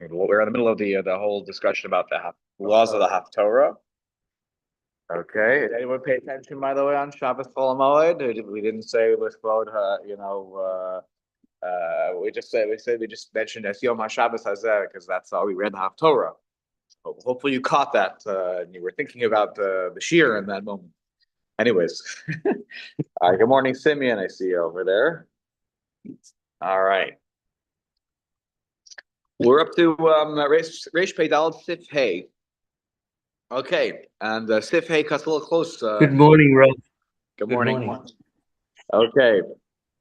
We're in the middle of the whole discussion about the laws of the Haftorah. Okay. Did anyone pay attention, by the way, on Shabbos Chol Hamoed? We didn't say with quote, we just mentioned as Yom HaShabbos Hazeh because that's how we read the Haftorah. Hopefully you caught that and you were thinking about the shir in that moment. Anyways, good morning, Simeon. I see you over there. All right. We're up to Reish Pei Daled Sif Hey. Okay, and Sif Hey cuts a little close. Good morning, Rob. Good morning. Okay,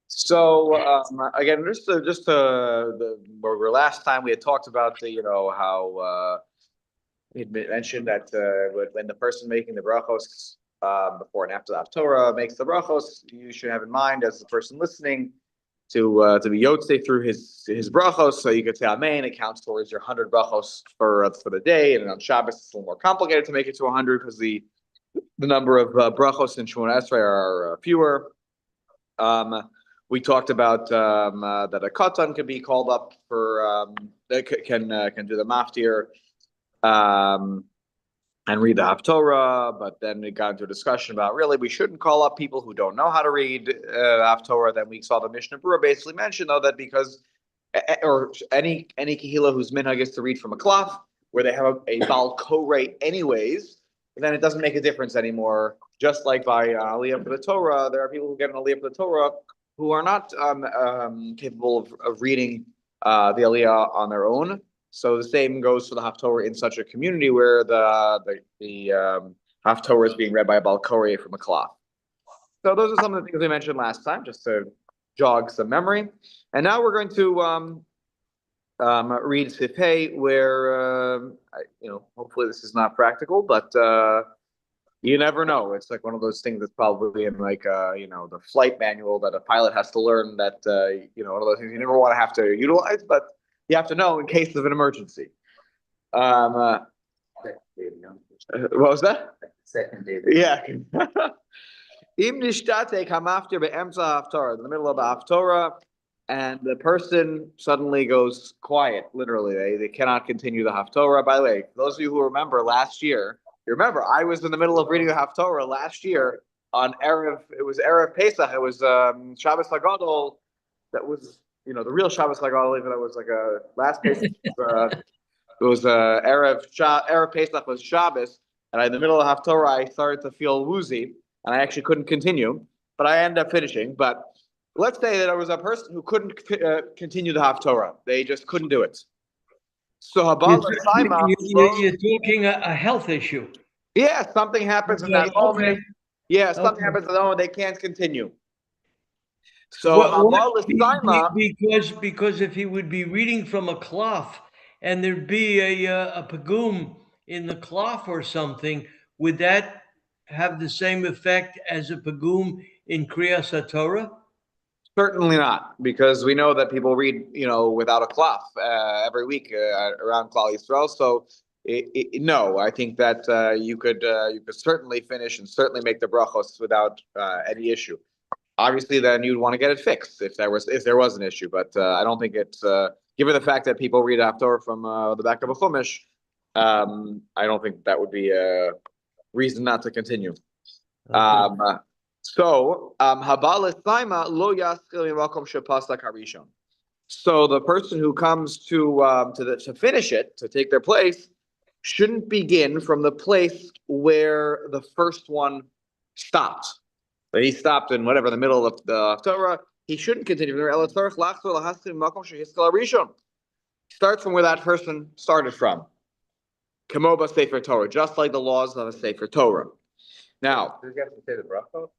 so again, where last time we had talked about how he had mentioned that when the person making the brachos before and after the Haftorah makes the brachos, you should have in mind as the person listening to be yotze through his brachos, so you could say amen. It counts towards your 100 brachos for the day, and on Shabbos it's a little more complicated to make it to 100 because the number of brachos in Shemona Esrei are fewer. We talked about that a katan can be called up for can do the maftir and read the Haftorah, but then we got into a discussion about really we shouldn't call up people who don't know how to read Haftorah. Then we saw the Mishnah Berurah basically mention though that because or any kehillah whose minhag is to read from a cloth where they have a bal korei anyways, then it doesn't make a difference anymore. Just like by aliyah for the Torah, there are people who get an aliyah for the Torah who are not capable of reading the aliyah on their own. So the same goes for the Haftorah in such a community where the Haftorah is being read by a bal korei from a cloth. So those are some of the things we mentioned last time, just to jog some memory. And now we're going to read Sif Hey, where hopefully this is not practical, but you never know. It's like one of those things that's probably in like the flight manual that a pilot has to learn. That one of those things you never want to have to utilize, but you have to know in case of an emergency. What was that? Second day. Yeah. Im nishtate kamaftir be'emsa haftarah, in the middle of the haftarah, and the person suddenly goes quiet. Literally, they cannot continue the haftarah. By the way, those of you who remember last year, you remember I was in the middle of reading the haftarah last year on Erev. It was Erev Pesach. It was Shabbos Hagadol. That was the real Shabbos Hagadol. Even though it was like a last Pesach. It was Erev Pesach was Shabbos, and in the middle of Haftorah, I started to feel woozy, and I actually couldn't continue, but I ended up finishing. But let's say that there was a person who couldn't continue the Haftorah; they just couldn't do it. So you're talking a health issue. Yeah, something happens in that moment. Yeah, something happens in that moment. They can't continue. So because if he would be reading from a cloth and there'd be a pagum in the cloth or something, would that have the same effect as a pagum in Kriyas HaTorah? Certainly not, because we know that people read, without a cloth every week around Klal Yisrael. So no, I think that you could certainly finish and certainly make the brachos without any issue. Obviously, then you'd want to get it fixed if there was an issue. But I don't think it's given the fact that people read Haftorah from the back of a chumash. I don't think that would be a reason not to continue. Okay. So the person who comes to finish it, to take their place, shouldn't begin from the place where the first one stopped. But he stopped in whatever the middle of the Torah. He shouldn't continue from there. Starts from where that person started from. Kamoba Sefer Torah, just like the laws of a Sefer Torah. Now, do you have to say the brachos?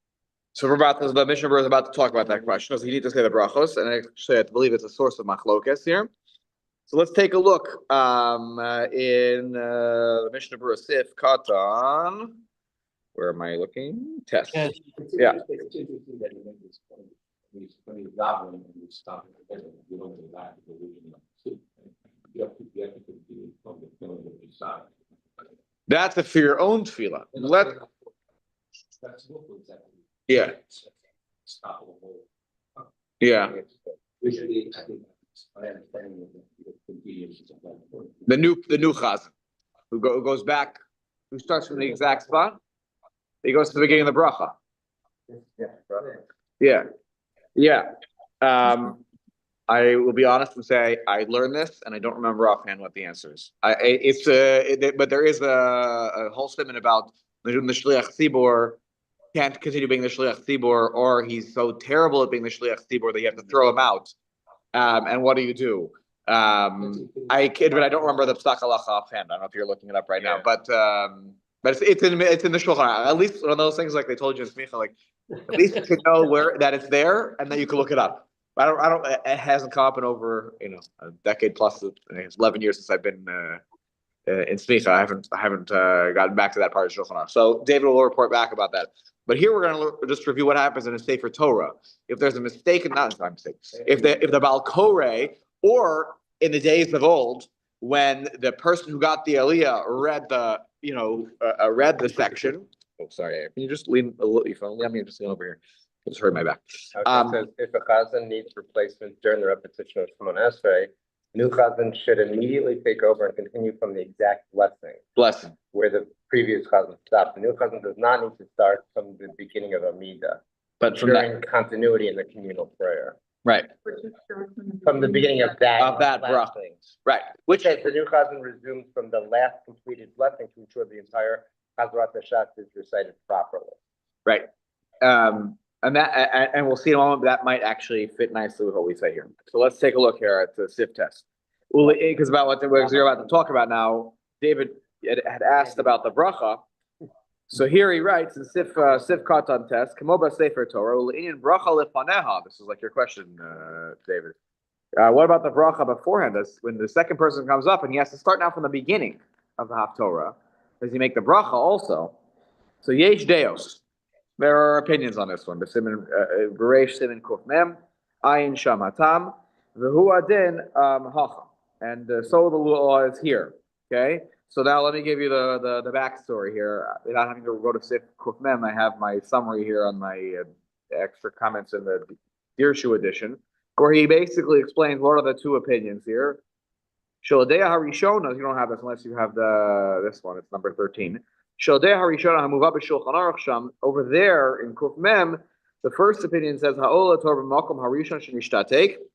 So the Mishnah Berurah is about to talk about that question. So you need to say the brachos, and actually I believe it's a source of machlokes here. So let's take a look in the Mishnah Berurah Sif Katan. Where am I looking? Test. Yes. Yeah. It's interesting that you make this point. When you're davening and you stop it, you don't go back to the original. You have to continue from the feeling of the side. That's a for your own tefillah. That's exactly. Yeah. Stop the whole. Yeah. Usually, I think my understanding of the continues. The new chazan, who goes back, who starts from the exact spot. He goes to the beginning of the bracha. Yeah. I will be honest and say I learned this and I don't remember offhand what the answer is. But there is a whole statement about the shliach tzibor can't continue being the shliach tzibor, or he's so terrible at being the shliach tzibor that you have to throw him out. And what do you do? I kid, but I don't remember the psak halacha offhand. I don't know if you're looking it up right now, but it's in the Shulchan Aruch. At least one of those things like they told you in Smicha, like at least you know where that it's there, and then you can look it up. I don't. It hasn't come up in over a decade plus. It's 11 years since I've been in Smicha. I haven't gotten back to that part of Shulchan Aruch. So David will report back about that. But here we're going to just review what happens in a Sefer Torah. If there's a mistake, if the Baal Koreh, or in the days of old, when the person who got the Aliyah read the section. Oh, sorry. Can you just lean a little? Let me just lean over here. Just hurt my back. Okay, so if a chazan needs replacement during the repetition of Shemon Esrei, new chazan should immediately take over and continue from the exact blessing where the previous chazan stopped. The new chazan does not need to start from the beginning of Amidah, but during continuity in the communal prayer. Right. From the beginning of that blessing. Right. Which as the new chazan resumes from the last completed blessing to ensure the entire Chazarat Hashatz is recited properly. Right. And we'll see in a moment that might actually fit nicely with what we say here. So let's take a look here at the SIF test. Well, because about what we're about to talk about now, David had asked about the bracha. So here he writes in SIF Katan test, Kamoba Sefer Torah, in bracha lefaneha. This is like your question, David. What about the bracha beforehand? When the second person comes up and he has to start now from the beginning of the Haftorah, does he make the bracha also? So yesh deos. There are opinions on this one. Bereish Siman Kuf Mem, Ayin Sham Hatam, V'hu Adin Hacha. And so the law is here. Okay? So now let me give you the backstory here. Without having to go to Sif Kuf Mem, I have my summary here on my extra comments in the Dirshu edition, where he basically explains what are the two opinions here. Sholadea Harishona, you don't have this unless you have this one, it's number 13. Over there in Kuf Mem, the first opinion says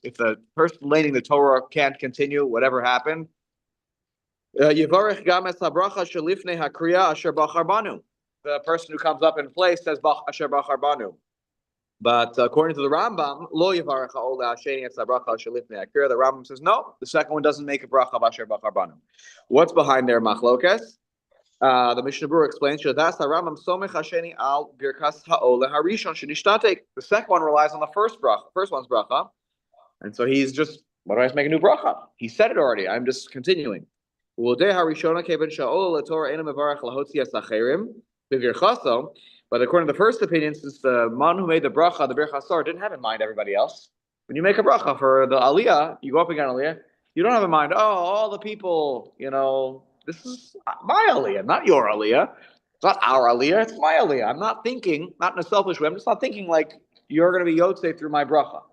if the person leading the Torah can't continue, whatever happened, the person who comes up in place says Asher Bachar Banu. But according to the Rambam, the Rambam says no. The second one doesn't make a bracha of Asher Bachar Banu. What's behind their machlokes? The Mishnah Berurah explains that the second one relies on the first one's bracha, and so he's just, what do I have to make a new bracha? He said it already. I'm just continuing. But according to the first opinion, since the man who made the bracha, the birchasor, didn't have in mind everybody else. When you make a bracha for the aliyah, you go up again aliyah. You don't have in mind, all the people, this is my aliyah, not your aliyah. It's not our aliyah, it's my aliyah. I'm not thinking, not in a selfish way, I'm just not thinking like you're going to be yotzei through my bracha.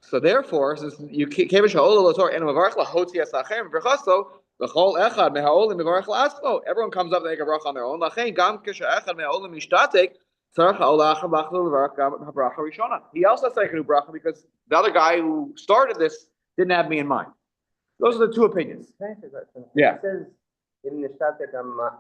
So therefore, since you everyone comes up to make a bracha on their own. He also has to make a new bracha because the other guy who started this didn't have me in mind. Those are the two opinions. Yeah. It says in Nishtatek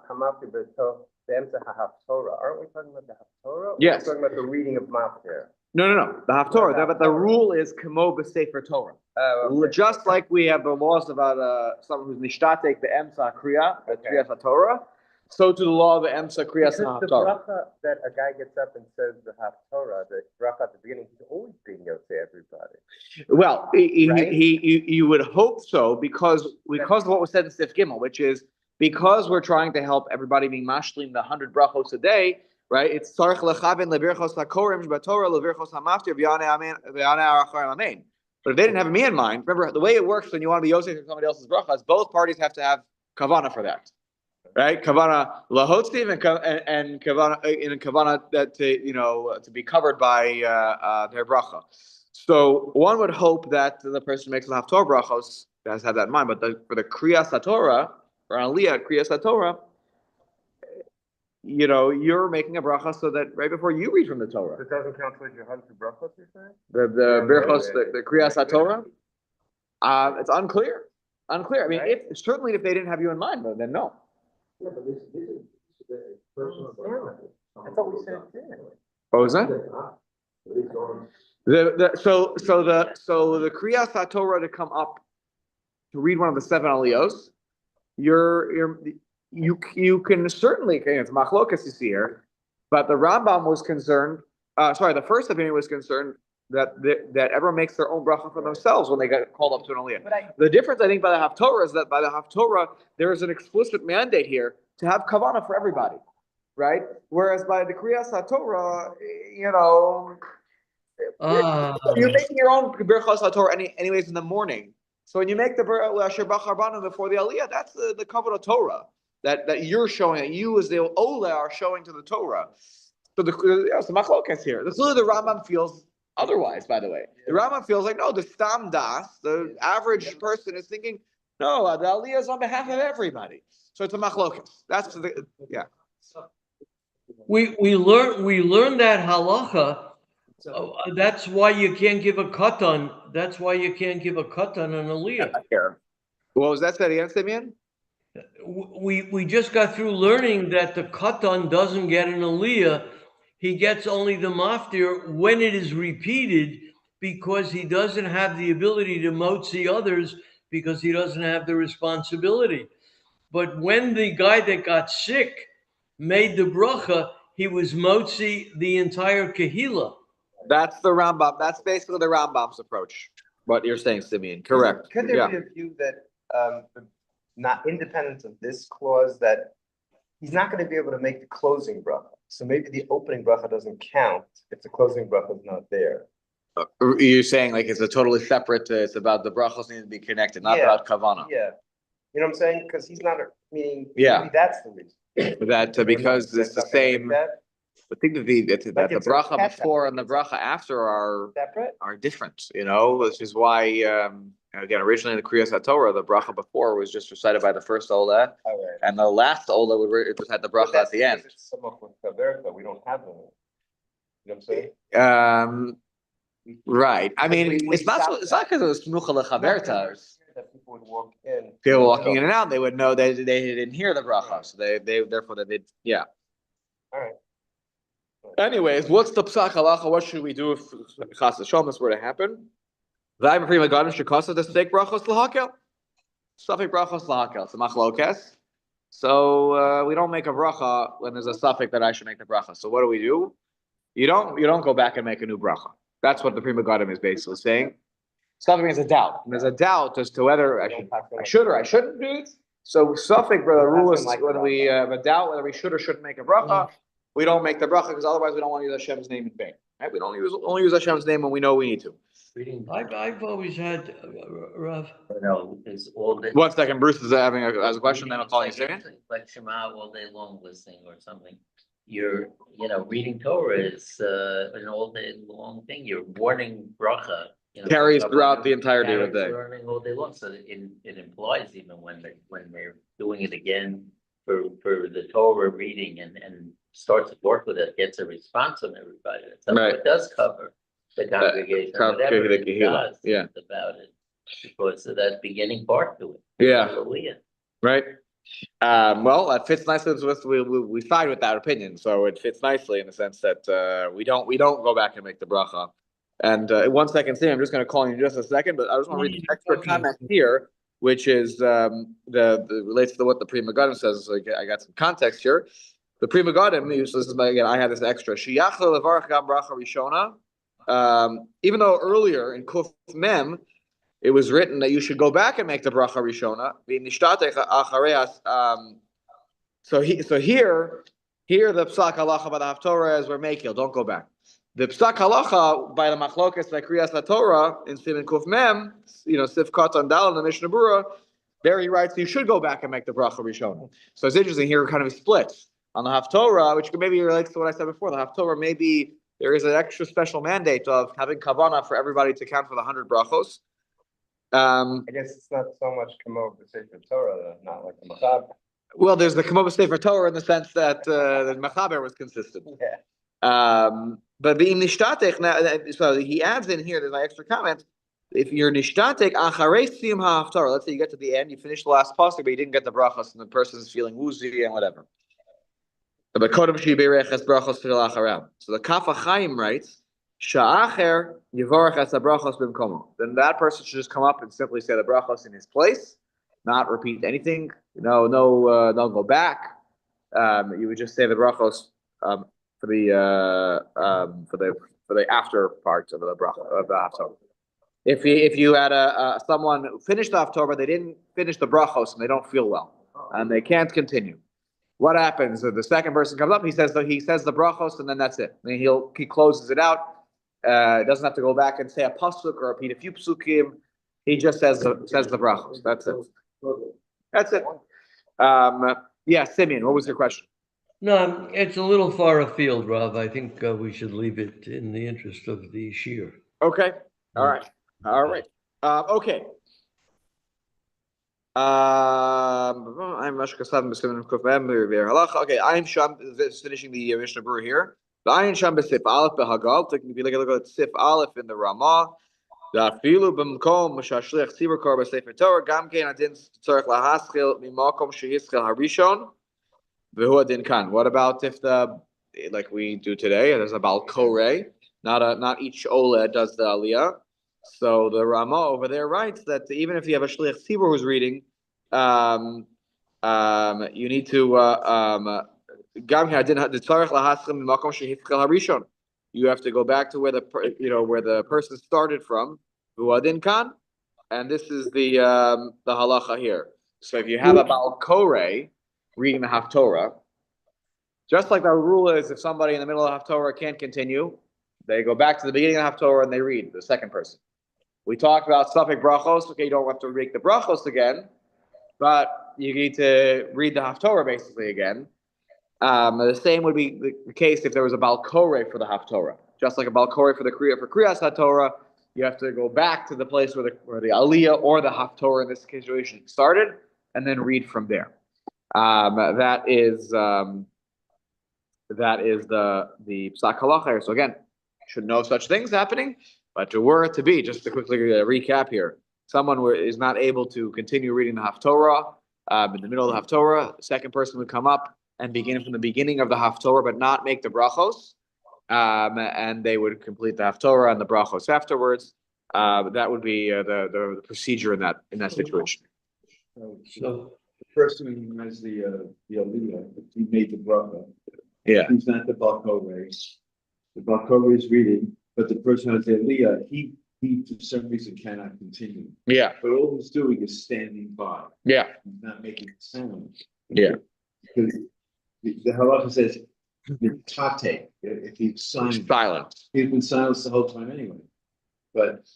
Hamafi B'To Be'emtza HaHaftorah. Aren't we talking about the Haftorah? Yes. We're talking about the reading of Maf here. No. The Haftorah, but the rule is Kamo B'Sefer Torah. Okay. Just like we have the laws about someone who's Nishtatek Be'emtza Kriya, Kriyas HaTorah, so to the law of Be'emtza Kriyas HaTorah. The bracha that a guy gets up and says the Haftorah, the bracha at the beginning, he's always being yotzei everybody. Well, you would hope so because of what was said in Sif Gimel, which is because we're trying to help everybody being mashlim the 100 brachos a day, right? It's tzarich lechavin lebirchos hakorim b'torah lebirchos hamaftir v'yanei acharim amen. But if they didn't have me in mind, remember the way it works when you want to be yosef for somebody else's brachas, both parties have to have kavana for that, right? Kavana lahotziv and kavana in kavana that to be covered by their bracha. So one would hope that the person makes the haftorah brachos has to have that in mind. But for the Kriyas HaTorah, or Aliyah Kriyas HaTorah, you're making a bracha so that right before you read from the Torah. It doesn't count towards your 100 brachos, you're saying? The Birchos, the Kriyas HaTorah? It's unclear. Unclear. I mean, Right. certainly if they didn't have you in mind, then no. Yeah, but this is the personal. I thought we said it did. What was that? It's on. So the Kriyas HaTorah to come up to read one of the 7 aliyos, you can certainly, it's machlokas you see here, but the Rambam was concerned. The first opinion was concerned that everyone makes their own bracha for themselves when they get called up to an aliyah. The difference, I think, by the Haftorah is that by the Haftorah there is an explicit mandate here to have kavanah for everybody, right? Whereas by the Kriyas HaTorah, you're making your own Birchos HaTorah anyways in the morning. So when you make the Asher Bachar Banu before the Aliyah, that's the Kavod Torah that you're showing, that you as the Ola are showing to the Torah. So the Machlokas here. This is the Rambam feels otherwise, by the way. The Rambam feels like, no, the Stam Das, the average person is thinking, no, the Aliyah is on behalf of everybody. So it's a Machlokas. That's yeah. We learned that halacha. That's why you can't give a katan. That's why you can't give a katan on aliyah. What was that said again, Simeon? We just got through learning that the katan doesn't get an aliyah. He gets only the maftir when it is repeated, because he doesn't have the ability to motzi others, because he doesn't have the responsibility. But when the guy that got sick made the bracha, he was motzi the entire kahila. That's the Rambam. That's basically the Rambam's approach. What you're saying, Simeon, correct? Could there be a view that, not independent of this clause, that he's not going to be able to make the closing bracha? So maybe the opening bracha doesn't count if the closing bracha is not there. You're saying like it's a totally separate. It's about the brachos need to be connected, not about kavana. Yeah, you know what I'm saying? Because he's not meaning. Yeah. Maybe that's the reason. That because it's the same. I think that the bracha before and the bracha after are different, which is why, again, originally in the Kriyas HaTorah, the bracha before was just recited by the first Ola, and the last Ola would just had the bracha at the end. We don't have them. You know what I'm saying? Right. I mean, it's not because it was smucha lechaverta. People would walk in. People walking in and out, they would know they didn't hear the bracha, so they therefore they did. Yeah. All right. Anyways, what's the psak halacha? What should we do if chas v'shalom were to happen? V'ayim prima gadol shekasa to steak brachos lahakel. Safek brachos lahakel. It's a machlokes. So we don't make a bracha when there's a suffix that I should make the bracha. So what do? You don't go back and make a new bracha. That's what the prima gadol is basically saying. Suffix means a doubt. And there's a doubt as to whether I should or I shouldn't do it. So suffix, the rule is when we have a doubt whether we should or shouldn't make a bracha. We don't make the bracha because otherwise we don't want to use Hashem's name in vain. Right? We only use Hashem's name when we know we need to. I've always had Rav. No, it's all day. 1 second, Bruce is having a question. Then I'll call you. Second. Like Shema all day long listening or something. You're, reading Torah is an all day long thing. You're warning bracha. Carries throughout the entirety of the day. Learning all day long, so it implies even when they're doing it again for the Torah reading and starts to work with it, gets a response from everybody. So it does cover the congregation, whatever it does about it, because of that beginning part to it. Yeah. Hallelujah. Right. Well, that fits nicely with we side with that opinion, so it fits nicely in the sense that we don't go back and make the bracha. And 1 second, Sam, I'm just going to call you in just a second, but I just want to read the extra comment here, which is relates to what the Pri Megadim says. So I got some context here. The Pri Megadim, so this is again, I had this extra. Sheyachal levarach gam bracha rishona. Even though earlier in Kuf Mem, it was written that you should go back and make the bracha rishona. So here the psak halacha by the Haftorah is we're makil. Don't go back. The psak halacha by the machlokas by Kriyas HaTorah in Siman Kuf Mem, Sifkat on Dal in the Mishnah Berurah, there he writes you should go back and make the bracha rishona. So it's interesting here, kind of splits on the Haftorah, which maybe relates to what I said before. The Haftorah maybe there is an extra special mandate of having kavanah for everybody to count for the 100 brachos. I guess it's not so much come over the Sefer Torah, though, not like the Machaber. Well, there's the Kamova Sefer Torah in the sense that the Mechaber was consistent. Yeah. But being nishtatek, so he adds in here, there's my extra comment. If you're nishtatek, acharei siyum ha'haftarah, let's say you get to the end, you finish the last pasuk, but you didn't get the brachos, and the person's feeling woozy and whatever. But kodem sheyiberech es brachos fil acharam. So the Kaf HaChaim writes, sha'acher yivorach es brachos b'mkomo. Then that person should just come up and simply say the brachos in his place, not repeat anything. No, don't go back. You would just say the brachos for the after part of the bracha of the haftorah. If you had someone who finished the haftorah, they didn't finish the brachos and they don't feel well and they can't continue. What happens? The second person comes up. He says the brachos and then that's it. I mean, he closes it out. Doesn't have to go back and say a pasuk or repeat a few psukim. He just says the brachos. That's it. That's it. Yeah, Simeon, what was your question? No, it's a little far afield, Rav. I think we should leave it in the interest of the shir. Okay. All right. Okay. I'm okay. I'm Sham finishing the Mishnah Berurah here. The Ayin Sham B'Sif Aleph B'Hagal. If you look at Sif Aleph in the Ramah, the Afilu B'Mkom Shashliach Tzibur Kor B'Sefer Torah Gam Kein Adin Tzarich Lahaschil Mimakom Shehischil Harishon V'Hu Adin Kan. What about if like we do today, there's a Baal Koreh, not each Ola does the Aliyah. So the Rama over there writes that even if you have a Shliach Tzibur who's reading, you need to you have to go back to where the person started from, Huadin Khan, and this is the halacha here. So if you have a Baal Koreh reading the Haftorah, just like the rule is, if somebody in the middle of Haftorah can't continue, they go back to the beginning of Haftorah and they read the second person. We talked about Safek Brachos. Okay, you don't have to read the Brachos again, but you need to read the Haftorah basically again. The same would be the case if there was a Baal Koreh for the Haftorah. Just like a Baal Koreh for Kriyas HaTorah, you have to go back to the place where the Aliyah or the Haftorah in this situation started, and then read from there. That is the Psak Halacha here. So again, should know such things happening. But were it to be, just to quickly recap here, someone is not able to continue reading the Haftorah in the middle of the Haftorah, the second person would come up and begin from the beginning of the Haftorah, but not make the brachos, and they would complete the Haftorah and the brachos afterwards. That would be the procedure in that situation. So the person who has the Aliyah, he made the bracha. Yeah. He's not the Baal Koreh. The Baal Koreh is reading, but the person who has the Aliyah, he for some reason cannot continue. Yeah. But all he's doing is standing by. Yeah. He's not making sound. Yeah. Because the halacha says, tate, if he's silent. He's been silent the whole time anyway. But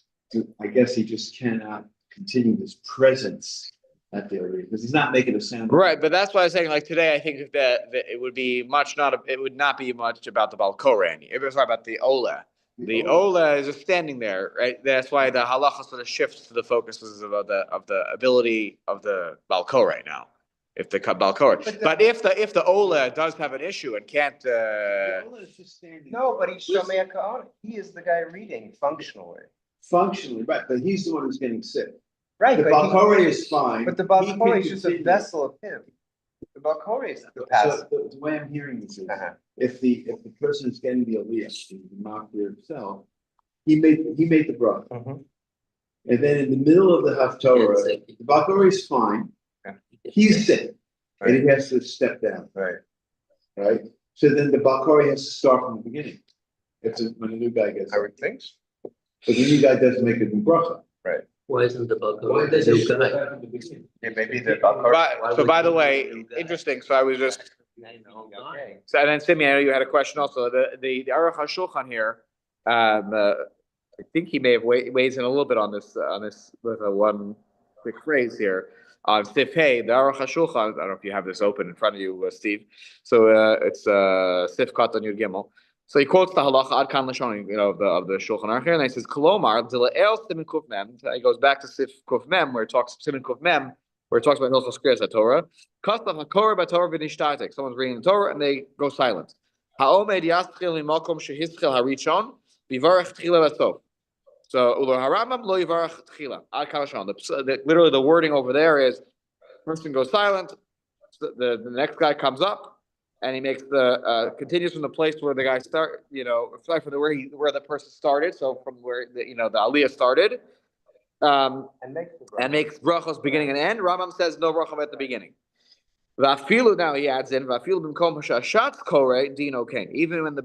I guess he just cannot continue his presence at the Aliyah because he's not making a sound. Right, but that's why I was saying, like today, I think that it would be it would not be much about the Baal Koreh. It was about the Ola. The Ola is just standing there, right? That's why the halacha sort of shifts to the focuses of the ability of the Baal Koreh now. If the Baal Koreh, but if the Ola does have an issue and can't, no, but he's Shomei Ka'an. He is the guy reading functionally. Functionally, right? But he's the one who's getting sick. Right, the Baal Koreh is fine. But the Baal Koreh is just a vessel of him. The Baal Koreh is the passive. So the way I'm hearing this is, if the person is getting the Aliyah, the Makir himself, he made the bracha, and then in the middle of the Haftorah, the Baal Koreh is fine. He's sick, and he has to step down. Right. So then the Baal Koreh has to start from the beginning. When a new guy gets, I would think so. But the new guy doesn't make a new bracha. Right. Why isn't the Baal Koreh the new guy? Yeah, maybe the Baal Koreh. So by the way, interesting. So I was just. So and then Simeon, I know you had a question also. The Aruch HaShulchan here, I think he may have weighs in a little bit on this with one quick phrase here. On Sif Hey, the Aruch HaShulchan, I don't know if you have this open in front of you, Steve. So it's Sif Katan Yud Gimel. So he quotes the halacha ad kan lashon, of the Shulchan Aruch here, and he says kolomar dila'el simin kuf mem. He goes back to sif kuf mem where it talks simin kuf mem where it talks about Hilchos Kriyas Torah. Kastav hakor b'Torah v'nishtatek. Someone's reading the Torah and they go silent. Ha'omed yaschil mimakom shehischil harichon bivarach tchila v'sof. So ulo haramam lo yivarach tchila ad kan lashon. Literally the wording over there is person goes silent. The next guy comes up. And he makes the continues from the place where the guy start, from where the person started. So from where the aliyah started, and makes brachos beginning and end. Rambam says no brachos at the beginning. Vafilu, now he adds in vafilu b'mkom hashatz kore dino kain. Even when the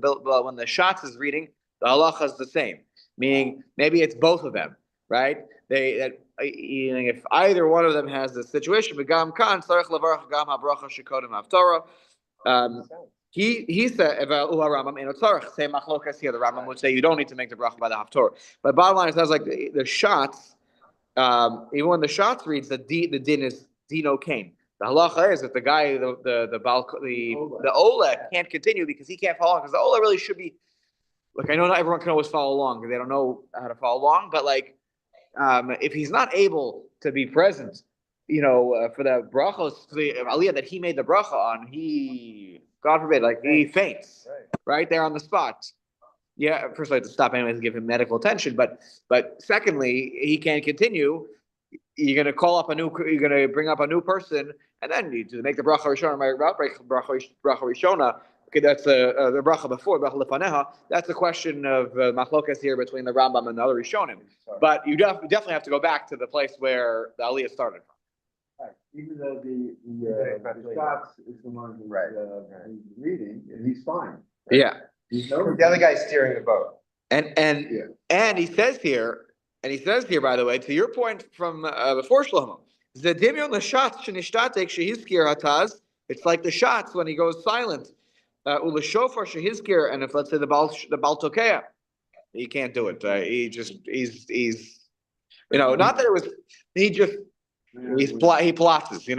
shatz is reading, the halacha is the same. Meaning maybe it's both of them, right? If either one of them has the situation, begam kan tzarich levarach gam habracha shekodem haftorah. He said, same machlokas here. The Rambam would say you don't need to make the bracha by the haftorah. But bottom line, it sounds like the shots. Even when the shots reads, the din is dino kain. The halacha is that the guy, the ola can't continue because he can't follow because the ola really should be. Like I know not everyone can always follow along because they don't know how to follow along, but if he's not able to be present. For the brachos, the aliyah that he made the bracha on, he, God forbid, he faints right there on the spot. Yeah, first I have to stop anyways and give him medical attention, but secondly, he can't continue. You're gonna you're gonna bring up a new person, and then you to make the bracha rishona, bracha rishona. Okay, that's the bracha before bracha lefaneha. That's a question of machlokas here between the Rambam and the other rishonim. But you definitely have to go back to the place where the aliyah started from. Even though the shots is the one who's reading, and he's fine. Right? Yeah. The other guy's steering the boat. And he says here, by the way, to your point from before Shlomo, Zedimion l'shatz shenishtatek shehizkir hataz. It's like the shots when he goes silent. Uleshofar shehizkir, and if let's say the bal tokea, he can't do it. He's not that it was he plotses, he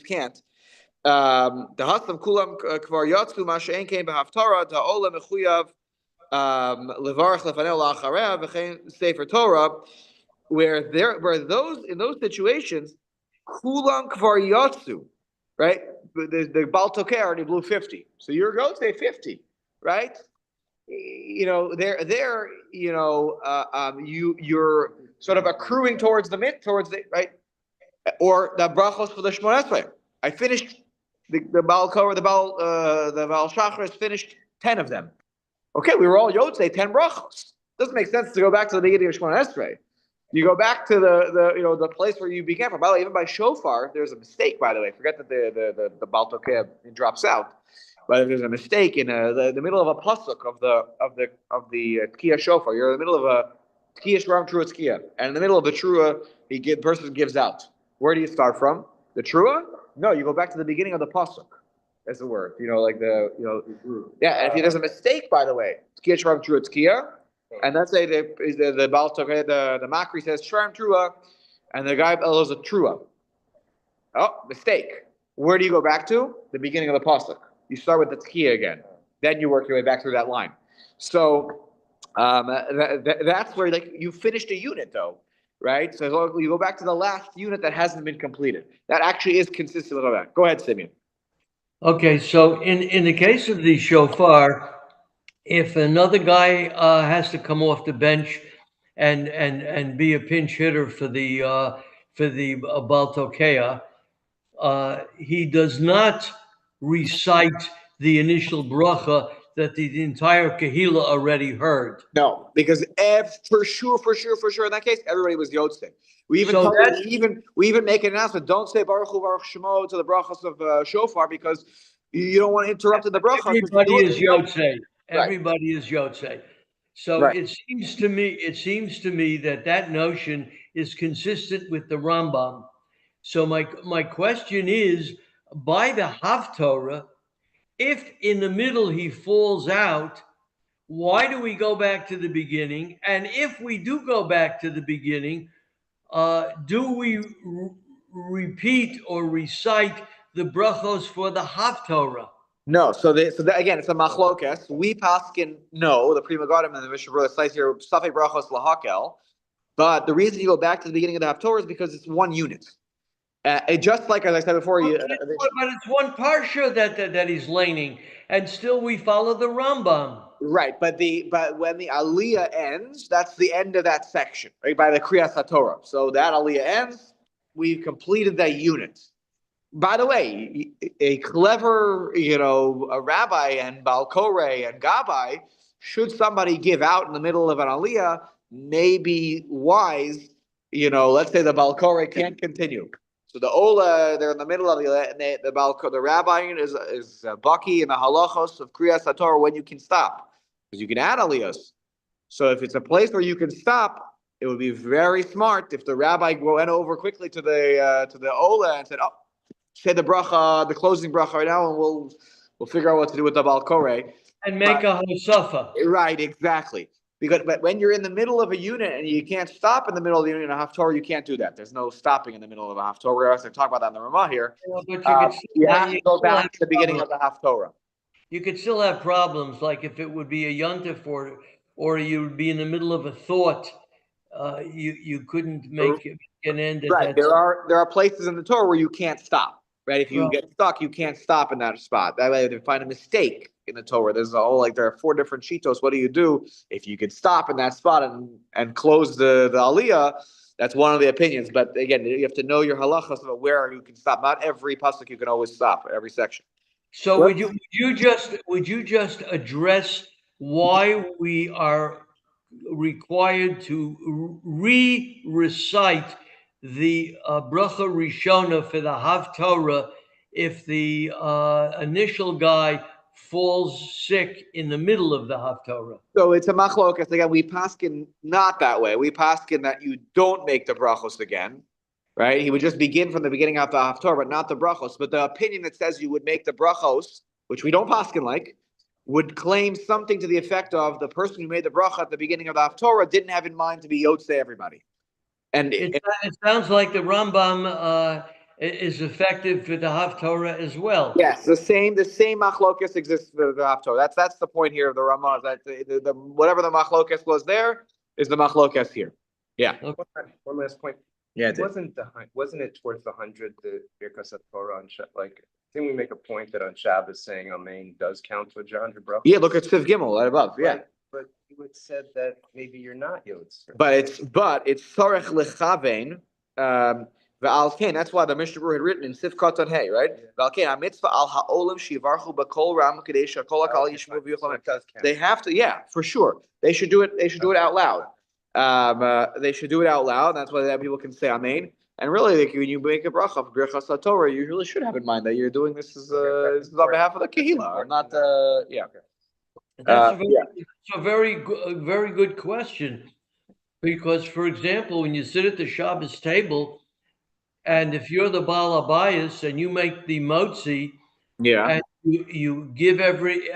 can't. The hasam kulam kvar yatsu ma she'en kein b'haftarah ha'ola mechuyav levarach lefanel la'achareh v'chein sefer Torah, where in those situations kulam kvar yatsu, right? The Baal Tokeh already blew 50, so you're going to say 50, right? You're sort of accruing towards the right. Or the brachos for the Shmoneh Esrei. I finished the Baal Korah, the Baal Shachar finished 10 of them. Okay, we were all Yotzei 10 brachos. Doesn't make sense to go back to the beginning of Shmoneh Esrei. You go back to the place where you began from. By the way, even by shofar, there's a mistake. By the way, forget that the Baal Tokeh drops out, but if there's a mistake in the middle of a pasuk of the Tkiya shofar, you're in the middle of a Tkiya Shram Trua Tkiya, and in the middle of the Trua, the person gives out. Where do you start from? The Trua? No, you go back to the beginning of the pasuk. That's the word. Yeah. And if there's a mistake, by the way, Tkiya Shram Trua Tkiya, and let's say the Baal Tokeh, the Makri says Shram Trua, and the guy follows a Trua. Oh, mistake. Where do you go back to? The beginning of the pasuk. You start with the Tkiya again. Then you work your way back through that line. So that's where you finished a unit though. Right? So you go back to the last unit that hasn't been completed. That actually is consistent with that. Go ahead, Simeon. Okay, so in the case of the shofar, if another guy has to come off the bench and be a pinch hitter for the Baal Tokea, he does not recite the initial bracha that the entire Kehila already heard. No, because for sure, in that case, everybody was Yotzei. We even make an announcement. Don't say Baruch Hu Baruch Shemo to the brachas of shofar because you don't want to interrupt the bracha. Everybody is Yotzei. Everybody is Yotzei. So it seems to me that notion is consistent with the Rambam. So my question is, by the Haftorah, if in the middle he falls out, why do we go back to the beginning? And if we do go back to the beginning, do we repeat or recite the brachos for the Haftorah? No, again, it's a machlokes. We paskin no, the Pri Megadim and the Mishnah Berurah cites here Safei Brachos Lahakel. But the reason you go back to the beginning of the Haftorah is because it's one unit. Just like as I said before, But it's one parsha that he's laning, and still we follow the Rambam. right. But when the Aliyah ends, that's the end of that section, right? By the Kriyas HaTorah. So that Aliyah ends, we've completed that unit. By the way, a clever, a rabbi and Balkore and Gabbai, should somebody give out in the middle of an Aliyah, may be wise. Let's say the Balkore can't continue. So the Ola, they're in the middle of the rabbi is Baki in the halachos of Kriyas HaTorah when you can stop, because you can add aliyahs. So if it's a place where you can stop, it would be very smart if the rabbi went over quickly to the Ola and said, "Oh, say the bracha, the closing bracha right now, and we'll figure out what to do with the Balkore." And make a hosafa. Right, exactly. But when you're in the middle of a unit and you can't stop in the middle of the unit in a Haftorah, you can't do that. There's no stopping in the middle of a Haftorah. We're going to talk about that in the Ramah here. Well, but You have to go back to the beginning of the Haftorah. You could still have problems, like if it would be a yontif or you would be in the middle of a thought, you couldn't make an end. Right. There are places in the Torah where you can't stop. Right. If you get stuck, you can't stop in that spot. That way, if you find a mistake in the Torah, there's there are 4 different shitos. What do you do if you could stop in that spot and close the Aliyah? That's one of the opinions. But again, you have to know your halachas about where you can stop. Not every pasuk you can always stop. Every section. So would you just address why we are required to recite the bracha rishona for the Haftorah if the initial guy falls sick in the middle of the Haftorah? So it's a machlokas. Again, we paskin not that way. We paskin that you don't make the brachos again, right? He would just begin from the beginning of the Haftorah, but not the brachos. But the opinion that says you would make the brachos, which we don't paskin like, would claim something to the effect of the person who made the bracha at the beginning of the Haftorah didn't have in mind to be yotzei everybody. And it sounds like the Rambam is effective for the Haftorah as well. Yes, the same machlokas exists for the Haftorah. That's the point here of the Ramah, is that the whatever the machlokas was there is the machlokas here. Yeah. Okay. One last point. Yeah, wasn't it towards the 100 the Birkas Torah on like? Didn't we make a point that on Shabbos saying Amen does count to 100 brachos? Yeah, look at Siv Gimel right above. Yeah. But you had said that maybe you're not Yotz. But it's Sarech Lechavein. V'alkein, that's why the Mishnah Berurah had written in Sif Katan Hey, right? V'alkein, ha-mitzvah al ha'olam shivarchu b'kol ram kadesha kol hakal yishmu v'yuchlam. They have to, yeah, for sure. They should do it. They should do it out loud. They should do it out loud. That's why people can say Amen. And really, when you make a bracha of Birchas HaTorah, you really should have in mind that you're doing this is on behalf of the Kehila, not yeah. That's a very good question. Because, for example, when you sit at the Shabbos table, and if you're the Baal Abayis and you make the motzi, and you give everybody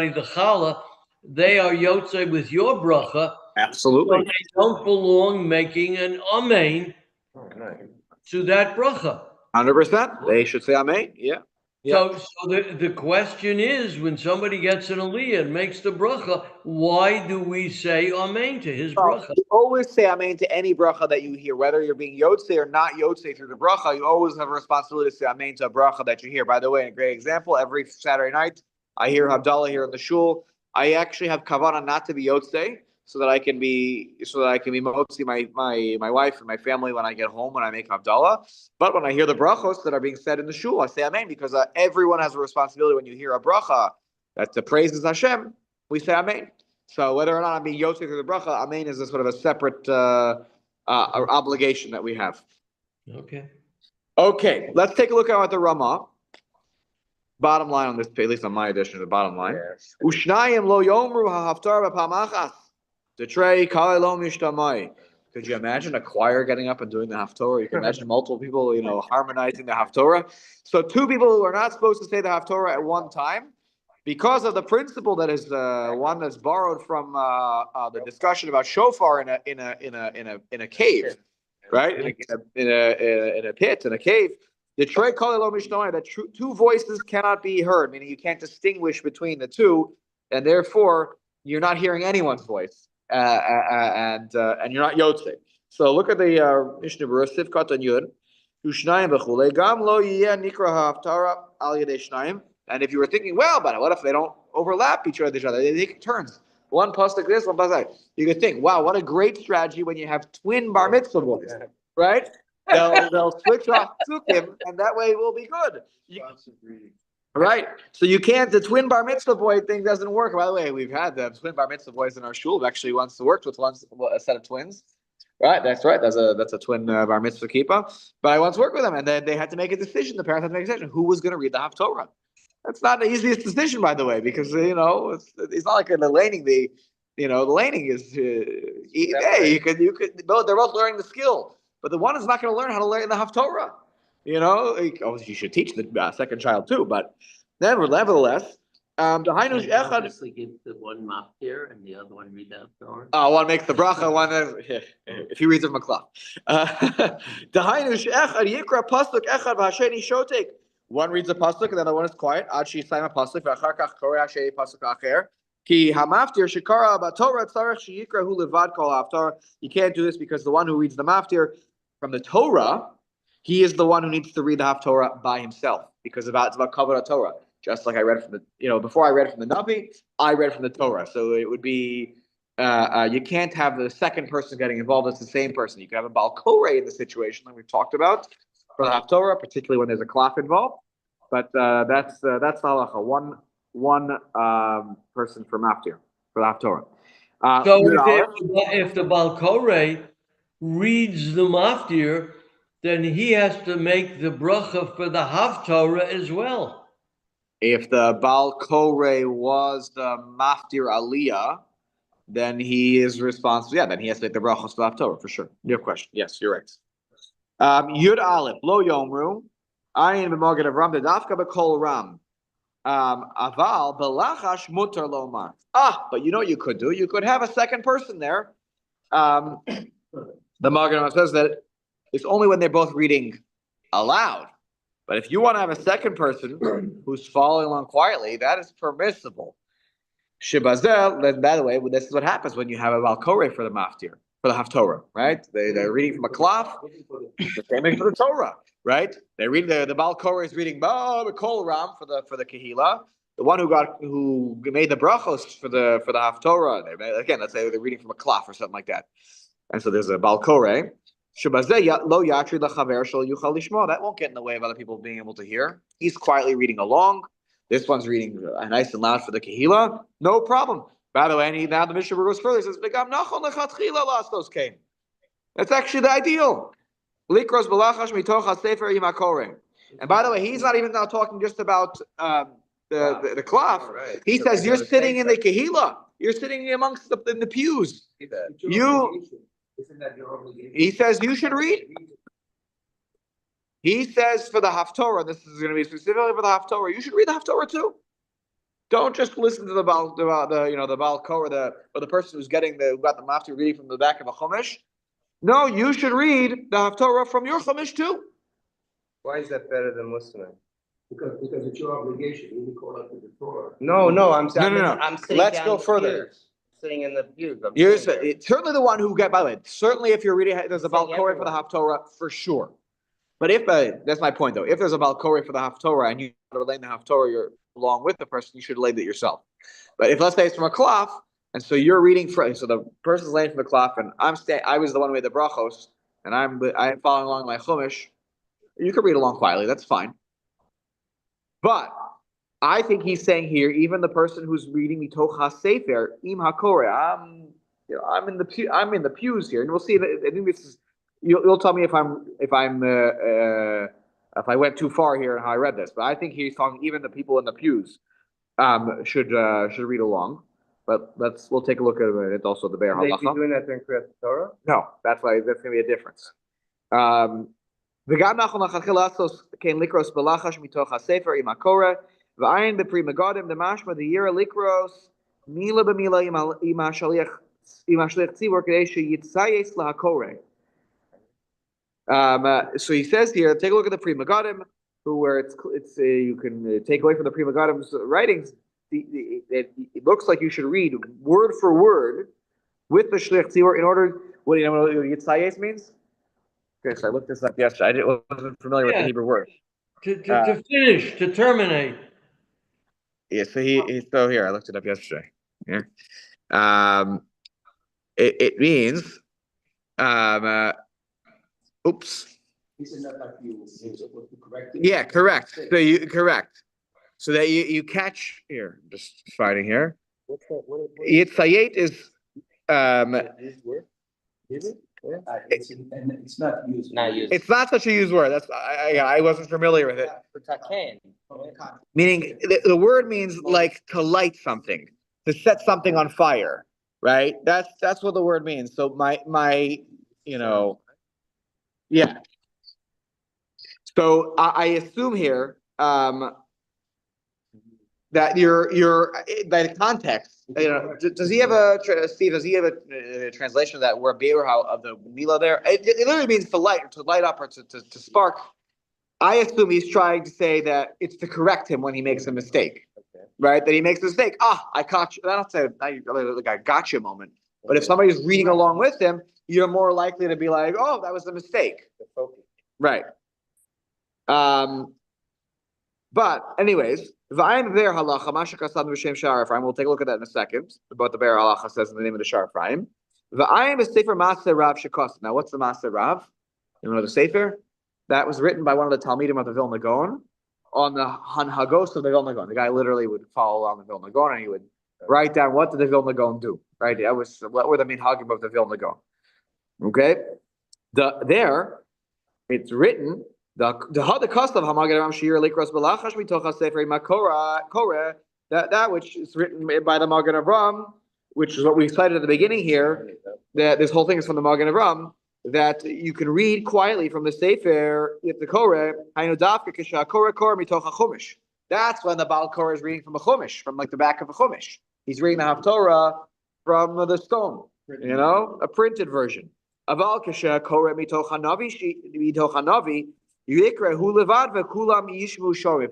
the challah, they are yotzei with your bracha. Absolutely. So they don't belong making an amen to that bracha. 100%. They should say amen. Yeah. So the question is, when somebody gets an aliyah and makes the bracha, why do we say amen to his bracha? You always say amen to any bracha that you hear, whether you're being yotzei or not yotzei through the bracha. You always have a responsibility to say amen to a bracha that you hear. By the way, a great example, every Saturday night, I hear Havdalah here in the shul. I actually have kavanah not to be yotzei, so that I can be motzi my wife and my family when I get home when I make Havdalah. But when I hear the brachos that are being said in the shul, I say amen, because everyone has a responsibility when you hear a bracha that the praises Hashem, we say amen. So whether or not I'm being yotzei through the bracha, amen is a sort of a separate obligation that we have. Okay, let's take a look at what the Ramah. Bottom line on this page, at least on my edition, the bottom line. Ushnayim lo yomru ha'haftarah b'pamachas. Could you imagine a choir getting up and doing the Haftorah? You can imagine multiple people, harmonizing the Haftorah. So 2 people who are not supposed to say the Haftorah at one time, because of the principle that is one that's borrowed from the discussion about shofar in a cave, right? In a pit, in a cave. The Trey Kalilo Mishnah, that two voices cannot be heard, meaning you can't distinguish between the two, and therefore you're not hearing anyone's voice, and you're not Yotze. So look at the Mishnah Berurah Sivkat and Yud. And if you were thinking, well, but what if they don't overlap each other? They take turns. One pasuk this, one pasuk that. You could think, wow, what a great strategy when you have twin bar mitzvah boys, right? They'll switch off psukim, and that way we'll be good. Right. So you can't. The twin bar mitzvah boy thing doesn't work. By the way, we've had the twin bar mitzvah boys in our shul. We've actually once worked with a set of twins. Right, that's right. That's a twin bar mitzvah keeper. But I once worked with them, and then they had to make a decision. The parents had to make a decision who was going to read the Haftorah. That's not the easiest decision, by the way, because it's not like in the laning. The laning is hey, you could they're both learning the skill, but the one is not going to learn how to learn the Haftorah. You should teach the second child too, but nevertheless. The Hainush Echad obviously give the one maftir and the other one read the Haftorah. One makes the bracha, one if he reads it from a cloth. The Hainush Echad Yikra Pasuk Echad V'Hasheni Shotek. One reads a pasuk and the other one is quiet. Ad she'yisayim pasuk v'achar kach korei hasheni pasuk acher. Ki hamaftir shekara b'Torah tzarech sheyikra hu levad kol haftarah. You can't do this because the one who reads the maftir from the Torah, he is the one who needs to read the Haftorah by himself because it's about kavod Torah. Just like I read from before I read from the Navi, I read from the Torah. So it would be, you can't have the second person getting involved. It's the same person. You can have a Baal Koreh in the situation that we've talked about for the Haftorah, particularly when there's a klaf involved. But that's the halacha. One person for maftir, for the Haftorah. So if the Baal Koreh reads the maftir, then he has to make the bracha for the Haftorah as well. If the Baal Koreh was the maftir aliyah, then he is responsible. Yeah, then he has to make the brachos for the Haftorah for sure. Your question. Yes, you're right. Yud Aleph Lo Yomru Ayin b'Magen Avram Dafka b'Kol Ram Aval b'Lachash Mutar Lomar. But you know what you could do? You could have a second person there. The Magen Avram says that it's only when they're both reading aloud. But if you want to have a second person who's following along quietly, that is permissible. Shibazel, then by the way, this is what happens when you have a Baal Koreh for the maftir, for the Haftorah, right? They're reading from a klaf, the same thing for the Torah, right? They read the Baal Koreh is reading Kol Ram for the Kehila. The one who made the brachos for the Haftorah. Again, let's say they're reading from a klaf or something like that. And so there's a Baal Koreh. That won't get in the way of other people being able to hear. He's quietly reading along. This one's reading nice and loud for the Kehila. No problem. By the way, now the Mishnah goes further. He says, that's actually the ideal. And by the way, he's not even now talking just about the klaf. Right. He says you're sitting in the Kehila. You're sitting amongst in the pews. He says you should read. He says for the Haftorah, this is going to be specifically for the Haftorah, you should read the Haftorah too. Don't just listen to the Baal Koreh, or the person who got the maftir reading from the back of a chumash. No, you should read the Haftorah from your chumash too. Why is that better than listening? Because it's your obligation. You call out to the Torah. No, I'm saying. No. I'm sitting Let's down go in the further. pews. Sitting in the pews. It's certainly the one who by the way, certainly if you're reading, there's a Baal Koreh for the Haftorah for sure. But if that's my point though, if there's a Baal Koreh for the Haftorah and you relay the Haftorah, you're along with the person, you should relay it yourself. But if let's say it's from a klaf, and so you're reading so the person's laying from the klaf, and I was the one who made the brachos, and I'm following along my chumash. You can read along quietly, that's fine. But I think he's saying here, even the person who's reading mitoch hasefer im hakoreh, I'm in the pews here, and we'll see. I think this is. You'll tell me if I went too far here and how I read this, but I think he's talking even the people in the pews should read along. But we'll take a look at it. Also, the Be'er Halacha. They doing that during Kriyat Torah? No, that's going to be a difference. V'gam nachol nachatchil asos kein likros belachash mitoch hasefer im hakoreh v'ayin b'pri megadim demashma the likros mila b'mila im hashaliach tzibur kadei sheyitzayes lahakoreh. So he says here, take a look at the Pri Megadim, where it's you can take away from the Pri Megadim's writings. It looks like you should read word for word with the Shlich Tzibur in order. What do you know what Yitzhayes means? Okay, so I looked this up yesterday. I wasn't familiar with the Hebrew word. To finish, to terminate. Yeah, so so here I looked it up yesterday. Yeah, it means oops. Yeah, correct. So correct. So that you catch here. I'm just finding here. Yitzhayet is It's not used. It's not such a used word. That's I wasn't familiar with it. Meaning the word means like to light something, to set something on fire, right? That's what the word means. So my yeah. So I assume here that you're by the context. Does he have Steve? Does he have a translation of that word "be'er" of the Mila there? It literally means to light up, or to spark. I assume he's trying to say that it's to correct him when he makes a mistake, right? That he makes a mistake. I caught you. I don't say like I gotcha moment. But if somebody's reading along with him, you're more likely to be like, "Oh, that was a mistake," right? But anyways, V'ayim Be'er Halacha Masha Kasam B'Shem Sha'ar Ephraim. We'll take a look at that in a second. What the Be'er Halacha says in the name of the Sha'ar Ephraim. V'ayim is Sefer Maaseh Rav Shekos. Now, what's the Maaseh Rav? You know the Sefer that was written by one of the Talmidim of the Vilna Gaon on the Hanhagos of the Vilna Gaon. The guy literally would follow along the Vilna Gaon and he would write down what did the Vilna Gaon do. Right? That was what were the minhagim of the Vilna Gaon. Okay, there it's written. That which is written by the Magen Avram, which is what we cited at the beginning here, that this whole thing is from the Magen Avram, that you can read quietly from the Sefer with the Korah. That's when the Baal Korah is reading from a Chumash, from like the back of a Chumash. He's reading the Haftorah from the stone, a printed version. Aval Kesha Korah mitoch hanavi. If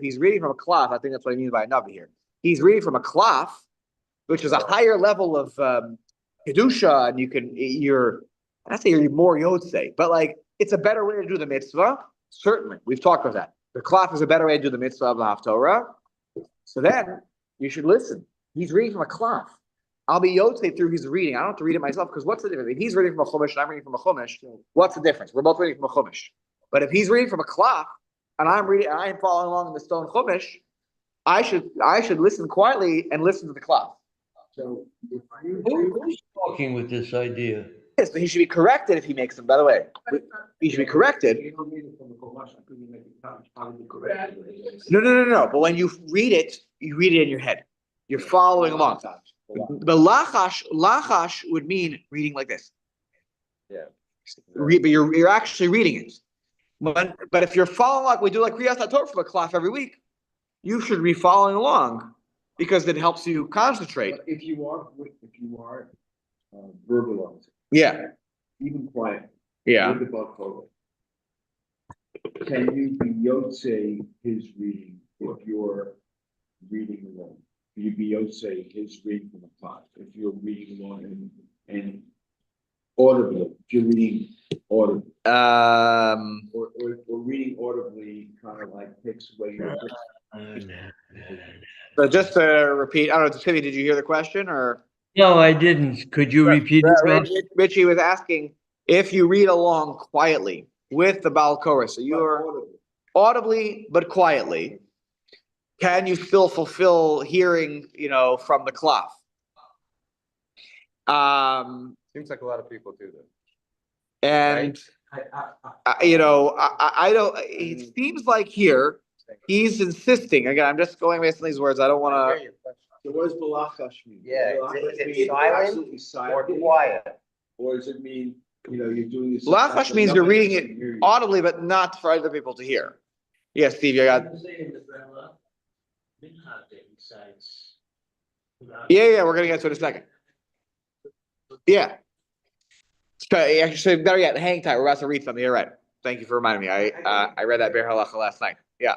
he's reading from a cloth, I think that's what I mean by a navi here. He's reading from a cloth, which is a higher level of kedusha, and you're more yotzei, but like it's a better way to do the mitzvah. Certainly, we've talked about that. The cloth is a better way to do the mitzvah of the Haftorah. So then you should listen. He's reading from a cloth. I'll be yotzei through his reading. I don't have to read it myself because what's the difference? If he's reading from a chumash and I'm reading from a chumash, what's the difference? We're both reading from a chumash. But if he's reading from a cloth and I'm following along in the stone chumash, I should listen quietly and listen to the cloth. So Who's talking with this idea? Yes, but he should be corrected if he makes them. By the way, he should be corrected. No. But when you read it in your head. You're following along. The lachash would mean reading like this. Yeah. But you're actually reading it. But if you're following like we do like Kriyas HaTorah from a cloth every week, you should be following along because it helps you concentrate. If you are verbalizing, even quiet, with the Baal Korah, can you be yotzei his reading if you're reading along? Can you be yotzei his reading from the cloth if you're reading along and audibly? If you're reading audibly, or reading audibly, kind of like takes away your. So just to repeat, I don't know, Timmy, did you hear the question or? No, I didn't. Could you repeat it? Richie was asking if you read along quietly with the Baal Korah, so you're audibly but quietly, can you still fulfill hearing, from the cloth? Seems like a lot of people do that. And I don't. It seems like here he's insisting. Again, I'm just going based on these words. I don't want to. So what does balachash mean? Yeah, Balachash is it mean silent absolutely silent or quiet? Or does it mean you're doing this? Balachash means you're reading it audibly, but not for other people to hear. Yes, Steve, you got. Yeah, we're gonna get to it in a second. Yeah. So actually, better yet, hang tight. We're about to read something. You're right. Thank you for reminding me. I read that Be'er Halacha last night. Yeah.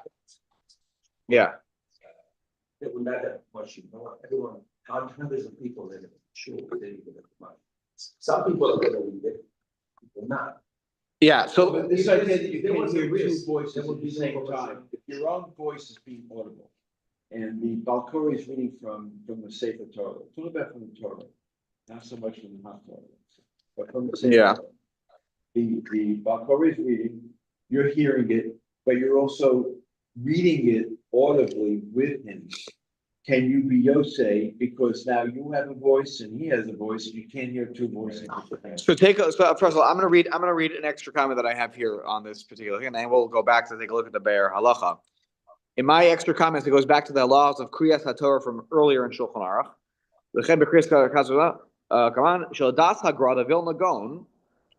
Yeah. That would not that much, everyone, hundreds of people that are sure they didn't get much. Some people are gonna read it, people not. Yeah. So But this idea that you There can was a hear two risk. voices There at would the be same no time, if your own voice is being audible. And the Balkori is reading from the Sefer Torah, it's all about from the Torah, not so much from the Haftorah, but from the Sefer Yeah. Torah. The Balkori is reading, you're hearing it, but you're also reading it audibly with him. Can you be Yosei, because now you have a voice and he has a voice, you can't hear two voices. So first of all, I'm gonna read an extra comment that I have here on this particular thing, and then we'll go back to take a look at the Be'er Halacha. In my extra comments, it goes back to the laws of Kriyas HaTorah from earlier in Shulchan Aruch. L'chen b'Kriyas HaTorah, Kaman Shel Das Hagra, the Vilna Gaon